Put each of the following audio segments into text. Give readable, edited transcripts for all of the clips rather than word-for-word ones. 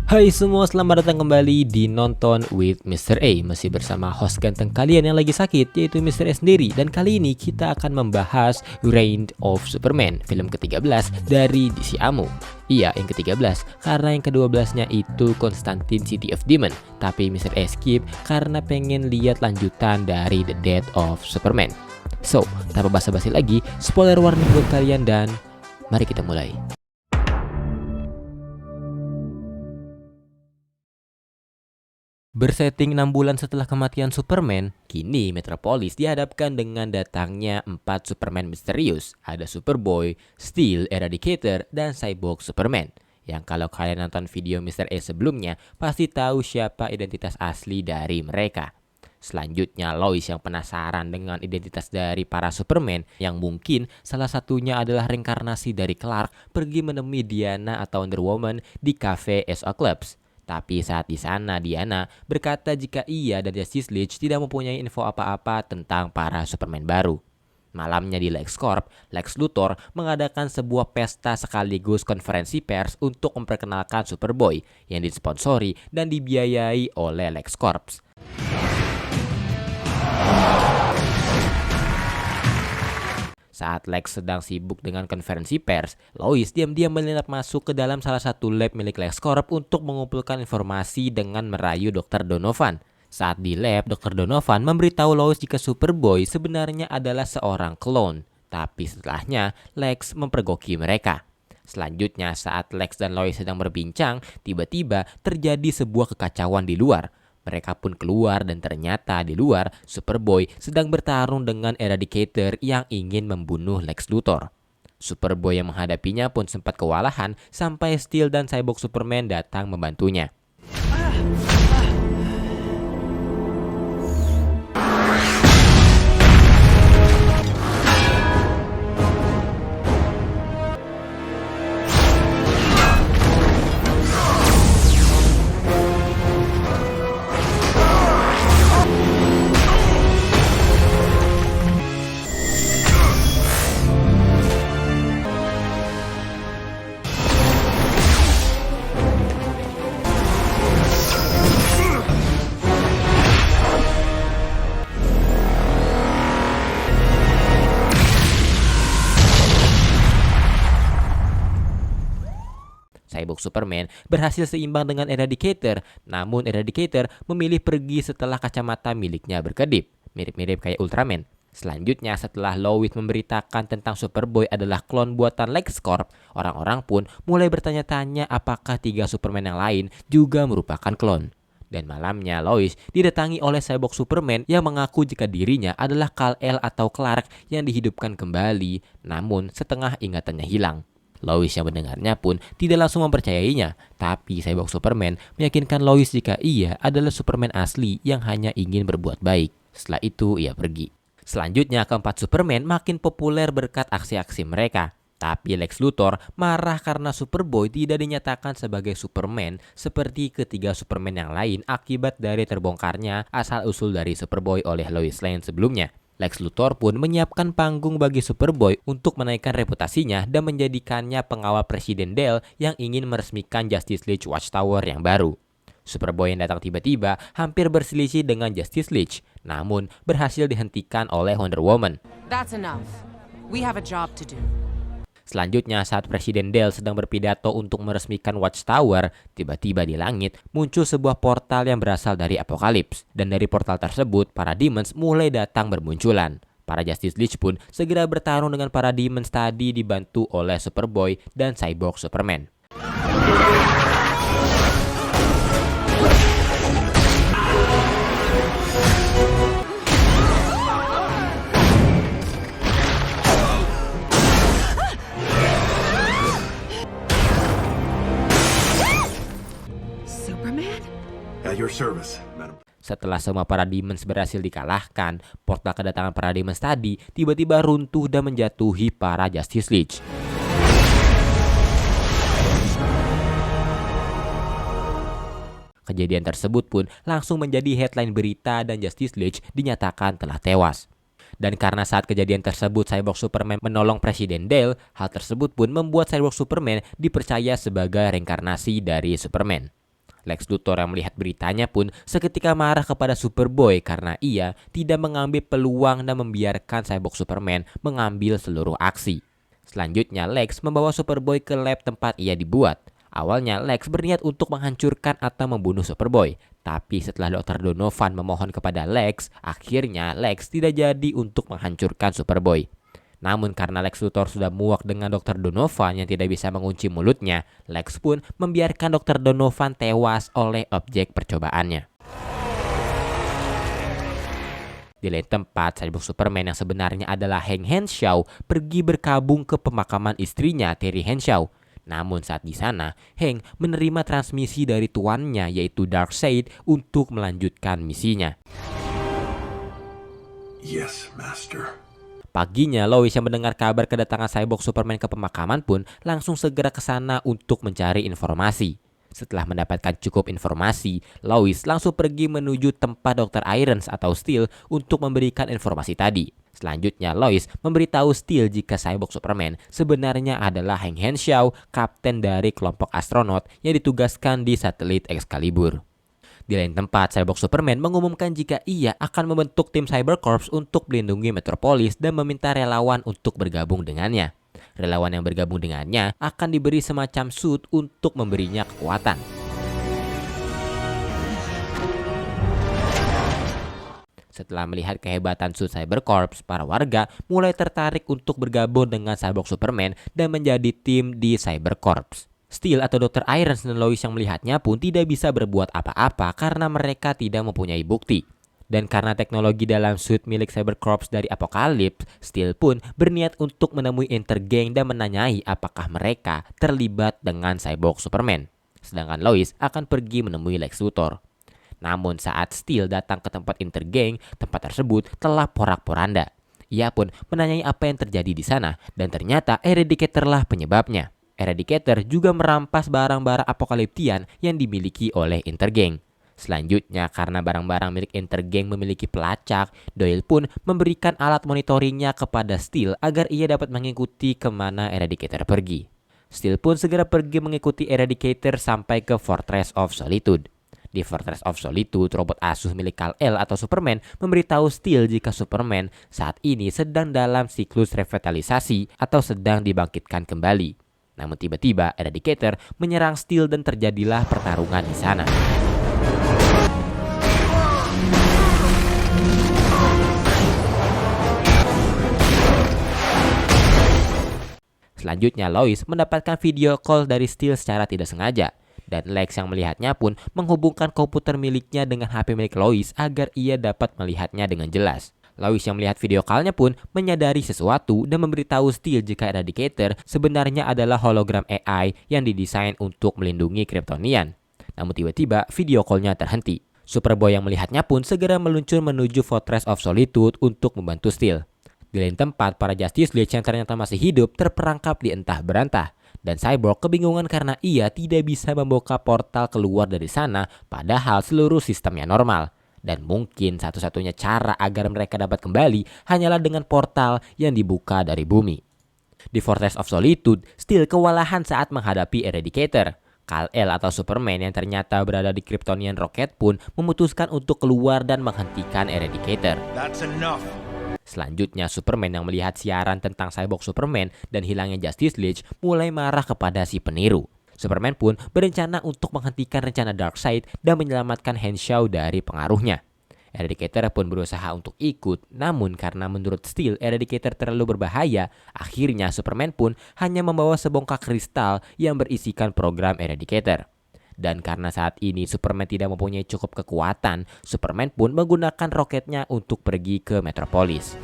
Hai semua, selamat datang kembali di Nonton with Mr. A. Masih bersama host ganteng kalian yang lagi sakit, yaitu Mr. A sendiri. Dan kali ini kita akan membahas Reign of Superman, film ke-13 dari DC Amo. Iya, yang ke-13, karena yang ke-12-nya itu Constantine City of Demon. Tapi Mr. A skip karena pengen lihat lanjutan dari The Death of Superman. So, tanpa basa-basi lagi, spoiler warning buat kalian dan mari kita mulai. Bersetting 6 bulan setelah kematian Superman, kini Metropolis dihadapkan dengan datangnya 4 Superman misterius. Ada Superboy, Steel, Eradicator, dan Cyborg Superman. Yang kalau kalian nonton video Mr. A sebelumnya, pasti tahu siapa identitas asli dari mereka. Selanjutnya Lois yang penasaran dengan identitas dari para Superman, yang mungkin salah satunya adalah reinkarnasi dari Clark, pergi menemui Diana atau Wonder Woman di cafe Eclipse. Tapi saat di sana Diana berkata jika ia dan Justice League tidak mempunyai info apa-apa tentang para Superman baru. Malamnya di LexCorp, Lex Luthor mengadakan sebuah pesta sekaligus konferensi pers untuk memperkenalkan Superboy yang disponsori dan dibiayai oleh LexCorp. Saat Lex sedang sibuk dengan konferensi pers, Lois diam-diam menyelinap masuk ke dalam salah satu lab milik LexCorp untuk mengumpulkan informasi dengan merayu Dr. Donovan. Saat di lab, Dr. Donovan memberitahu Lois jika Superboy sebenarnya adalah seorang klon. Tapi setelahnya, Lex mempergoki mereka. Selanjutnya, saat Lex dan Lois sedang berbincang, tiba-tiba terjadi sebuah kekacauan di luar. Mereka pun keluar dan ternyata di luar Superboy sedang bertarung dengan Eradicator yang ingin membunuh Lex Luthor. Superboy yang menghadapinya pun sempat kewalahan sampai Steel dan Cyborg Superman datang membantunya. Cyborg Superman berhasil seimbang dengan Eradicator, namun Eradicator memilih pergi setelah kacamata miliknya berkedip, mirip-mirip kayak Ultraman. Selanjutnya, setelah Lois memberitakan tentang Superboy adalah klon buatan LexCorp, orang-orang pun mulai bertanya-tanya apakah 3 Superman yang lain juga merupakan klon. Dan malamnya Lois didatangi oleh Cyborg Superman yang mengaku jika dirinya adalah Kal-El atau Clark yang dihidupkan kembali, namun setengah ingatannya hilang. Lois yang mendengarnya pun tidak langsung mempercayainya, tapi Cyborg Superman meyakinkan Lois jika ia adalah Superman asli yang hanya ingin berbuat baik. Setelah itu ia pergi. Selanjutnya, keempat Superman makin populer berkat aksi-aksi mereka. Tapi Lex Luthor marah karena Superboy tidak dinyatakan sebagai Superman seperti ketiga Superman yang lain akibat dari terbongkarnya asal-usul dari Superboy oleh Lois Lane sebelumnya. Lex Luthor pun menyiapkan panggung bagi Superboy untuk menaikkan reputasinya dan menjadikannya pengawal Presiden Dale yang ingin meresmikan Justice League Watchtower yang baru. Superboy yang datang tiba-tiba hampir berselisih dengan Justice League, namun berhasil dihentikan oleh Wonder Woman. That's enough. We have a job to do. Selanjutnya, saat Presiden Dale sedang berpidato untuk meresmikan Watchtower, tiba-tiba di langit muncul sebuah portal yang berasal dari Apokalips. Dan dari portal tersebut, para Demons mulai datang bermunculan. Para Justice League pun segera bertarung dengan para Demons tadi dibantu oleh Superboy dan Cyborg Superman. At your service, madam. Setelah semua para Demons berhasil dikalahkan, portal kedatangan para Demons tadi tiba-tiba runtuh dan menjatuhi para Justice League. Kejadian tersebut pun langsung menjadi headline berita dan Justice League dinyatakan telah tewas. Dan karena saat kejadian tersebut Cyborg Superman menolong Presiden Dale, hal tersebut pun membuat Cyborg Superman dipercaya sebagai reinkarnasi dari Superman. Lex Luthor yang melihat beritanya pun seketika marah kepada Superboy karena ia tidak mengambil peluang dan membiarkan Cyborg Superman mengambil seluruh aksi. Selanjutnya Lex membawa Superboy ke lab tempat ia dibuat. Awalnya Lex berniat untuk menghancurkan atau membunuh Superboy, tapi setelah Dr. Donovan memohon kepada Lex, akhirnya Lex tidak jadi untuk menghancurkan Superboy. Namun karena Lex Luthor sudah muak dengan Dr. Donovan yang tidak bisa mengunci mulutnya, Lex pun membiarkan Dr. Donovan tewas oleh objek percobaannya. Di lain tempat, Cyborg Superman yang sebenarnya adalah Hank Henshaw pergi berkabung ke pemakaman istrinya Terry Henshaw. Namun saat di sana, Hank menerima transmisi dari tuannya yaitu Darkseid untuk melanjutkan misinya. Yes, Master. Paginya, Lois yang mendengar kabar kedatangan Cyborg Superman ke pemakaman pun langsung segera ke sana untuk mencari informasi. Setelah mendapatkan cukup informasi, Lois langsung pergi menuju tempat Dr. Irons atau Steel untuk memberikan informasi tadi. Selanjutnya, Lois memberitahu Steel jika Cyborg Superman sebenarnya adalah Hank Henshaw, kapten dari kelompok astronot yang ditugaskan di satelit Excalibur. Di lain tempat, Cyborg Superman mengumumkan jika ia akan membentuk tim Cybercorps untuk melindungi Metropolis dan meminta relawan untuk bergabung dengannya. Relawan yang bergabung dengannya akan diberi semacam suit untuk memberinya kekuatan. Setelah melihat kehebatan suit Cybercorps, para warga mulai tertarik untuk bergabung dengan Cyborg Superman dan menjadi tim di Cybercorps. Steel atau Dr. Irons dan Lois yang melihatnya pun tidak bisa berbuat apa-apa karena mereka tidak mempunyai bukti. Dan karena teknologi dalam suit milik Cybercorps dari Apocalypse, Steel pun berniat untuk menemui Intergang dan menanyai apakah mereka terlibat dengan Cyborg Superman. Sedangkan Lois akan pergi menemui Lex Luthor. Namun saat Steel datang ke tempat Intergang, tempat tersebut telah porak-poranda. Ia pun menanyai apa yang terjadi di sana dan ternyata Eradicator lah penyebabnya. Eradicator juga merampas barang-barang apokaliptian yang dimiliki oleh Intergang. Selanjutnya, karena barang-barang milik Intergang memiliki pelacak, Doyle pun memberikan alat monitoringnya kepada Steel agar ia dapat mengikuti kemana Eradicator pergi. Steel pun segera pergi mengikuti Eradicator sampai ke Fortress of Solitude. Di Fortress of Solitude, robot asuh milik Kal-El atau Superman memberitahu Steel jika Superman saat ini sedang dalam siklus revitalisasi atau sedang dibangkitkan kembali. Namun tiba-tiba Eradicator menyerang Steel dan terjadilah pertarungan di sana. Selanjutnya Lois mendapatkan video call dari Steel secara tidak sengaja. Dan Lex yang melihatnya pun menghubungkan komputer miliknya dengan HP milik Lois agar ia dapat melihatnya dengan jelas. Lois yang melihat video call-nya pun menyadari sesuatu dan memberitahu Steel jika Eradicator sebenarnya adalah hologram AI yang didesain untuk melindungi Kryptonian. Namun tiba-tiba video call-nya terhenti. Superboy yang melihatnya pun segera meluncur menuju Fortress of Solitude untuk membantu Steel. Di lain tempat, para Justice League yang ternyata masih hidup terperangkap di entah berantah. Dan Cyborg kebingungan karena ia tidak bisa membuka portal keluar dari sana padahal seluruh sistemnya normal. Dan mungkin satu-satunya cara agar mereka dapat kembali hanyalah dengan portal yang dibuka dari bumi. Di Fortress of Solitude, Steel kewalahan saat menghadapi Eradicator. Kal-El atau Superman yang ternyata berada di Kryptonian Rocket pun memutuskan untuk keluar dan menghentikan Eradicator. That's enough. Selanjutnya, Superman yang melihat siaran tentang Cyborg Superman dan hilangnya Justice League mulai marah kepada si peniru. Superman pun berencana untuk menghentikan rencana Darkseid dan menyelamatkan Henshaw dari pengaruhnya. Eradicator pun berusaha untuk ikut, namun karena menurut Steel Eradicator terlalu berbahaya, akhirnya Superman pun hanya membawa sebongkah kristal yang berisikan program Eradicator. Dan karena saat ini Superman tidak mempunyai cukup kekuatan, Superman pun menggunakan roketnya untuk pergi ke Metropolis.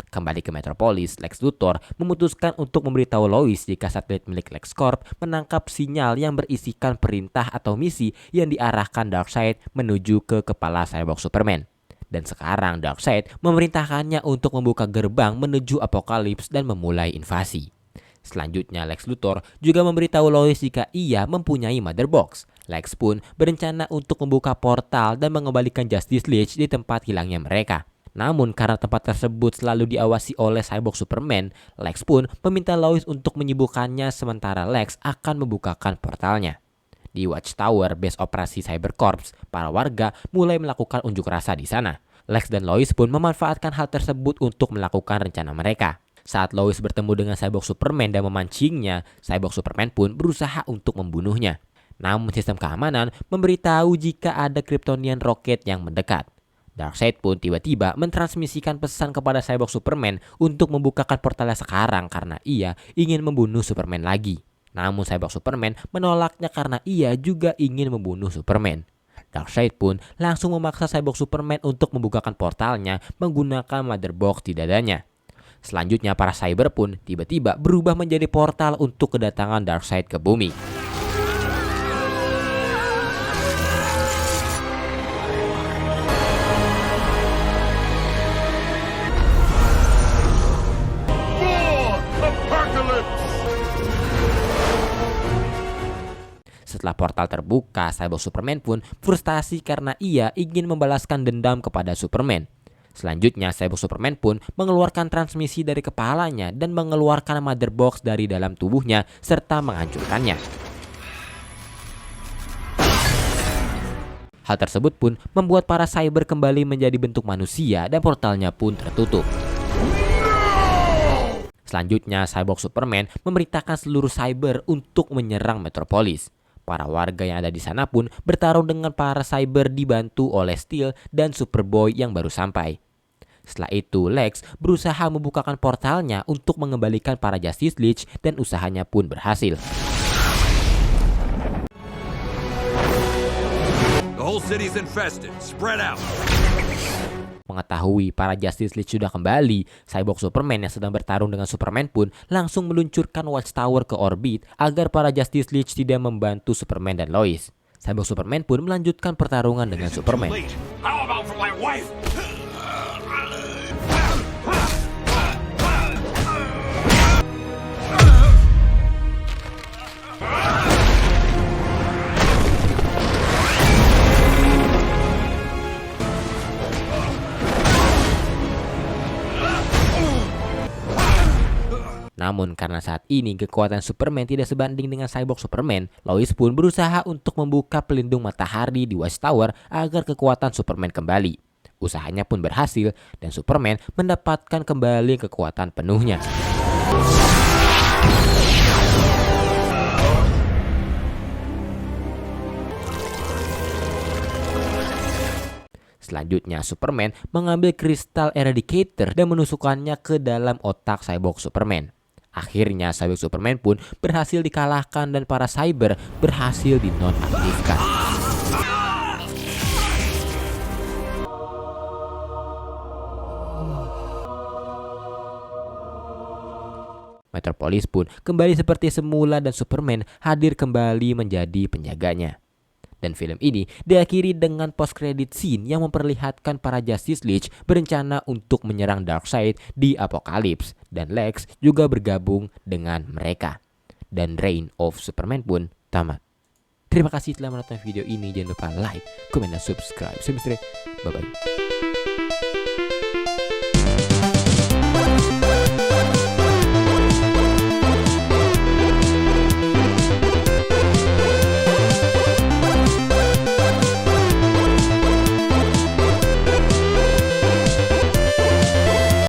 Kembali ke Metropolis, Lex Luthor memutuskan untuk memberitahu Lois jika satelit milik LexCorp menangkap sinyal yang berisikan perintah atau misi yang diarahkan Darkseid menuju ke kepala Cyborg Superman. Dan sekarang Darkseid memerintahkannya untuk membuka gerbang menuju Apocalypse dan memulai invasi. Selanjutnya Lex Luthor juga memberitahu Lois jika ia mempunyai Mother Box. Lex pun berencana untuk membuka portal dan mengembalikan Justice League di tempat hilangnya mereka. Namun karena tempat tersebut selalu diawasi oleh Cyborg Superman, Lex pun meminta Lois untuk menyibukkannya sementara Lex akan membukakan portalnya. Di Watchtower, base operasi Cybercorps, para warga mulai melakukan unjuk rasa di sana. Lex dan Lois pun memanfaatkan hal tersebut untuk melakukan rencana mereka. Saat Lois bertemu dengan Cyborg Superman dan memancingnya, Cyborg Superman pun berusaha untuk membunuhnya. Namun sistem keamanan memberitahu jika ada Kryptonian roket yang mendekat. Darkseid pun tiba-tiba mentransmisikan pesan kepada Cyborg Superman untuk membukakan portalnya sekarang karena ia ingin membunuh Superman lagi. Namun Cyborg Superman menolaknya karena ia juga ingin membunuh Superman. Darkseid pun langsung memaksa Cyborg Superman untuk membukakan portalnya menggunakan mother box di dadanya. Selanjutnya para cyber pun tiba-tiba berubah menjadi portal untuk kedatangan Darkseid ke bumi. Setelah portal terbuka, Cyborg Superman pun frustasi karena ia ingin membalaskan dendam kepada Superman. Selanjutnya, Cyborg Superman pun mengeluarkan transmisi dari kepalanya dan mengeluarkan mother box dari dalam tubuhnya serta menghancurkannya. Hal tersebut pun membuat para cyber kembali menjadi bentuk manusia dan portalnya pun tertutup. Selanjutnya, Cyborg Superman memerintahkan seluruh cyber untuk menyerang Metropolis. Para warga yang ada di sana pun bertarung dengan para cyber dibantu oleh Steel dan Superboy yang baru sampai. Setelah itu, Lex berusaha membukakan portalnya untuk mengembalikan para Justice League dan usahanya pun berhasil. The whole city's infested. Spread out. Mengetahui para Justice League sudah kembali, Cyborg Superman yang sedang bertarung dengan Superman pun langsung meluncurkan Watchtower ke orbit agar para Justice League tidak membantu Superman dan Lois. Cyborg Superman pun melanjutkan pertarungan dengan Superman. How about for my wife? Namun karena saat ini kekuatan Superman tidak sebanding dengan Cyborg Superman, Lois pun berusaha untuk membuka pelindung matahari di Watchtower agar kekuatan Superman kembali. Usahanya pun berhasil dan Superman mendapatkan kembali kekuatan penuhnya. Selanjutnya, Superman mengambil kristal Eradicator dan menusukkannya ke dalam otak Cyborg Superman. Akhirnya Cyborg Superman pun berhasil dikalahkan dan para cyber berhasil dinonaktifkan. Metropolis pun kembali seperti semula dan Superman hadir kembali menjadi penjaganya. Dan film ini diakhiri dengan post-credit scene yang memperlihatkan para Justice League berencana untuk menyerang Darkseid di Apokalips dan Lex juga bergabung dengan mereka. Dan Reign of Superman pun tamat. Terima kasih telah menonton video ini. Jangan lupa like, komen, dan subscribe. Bye bye.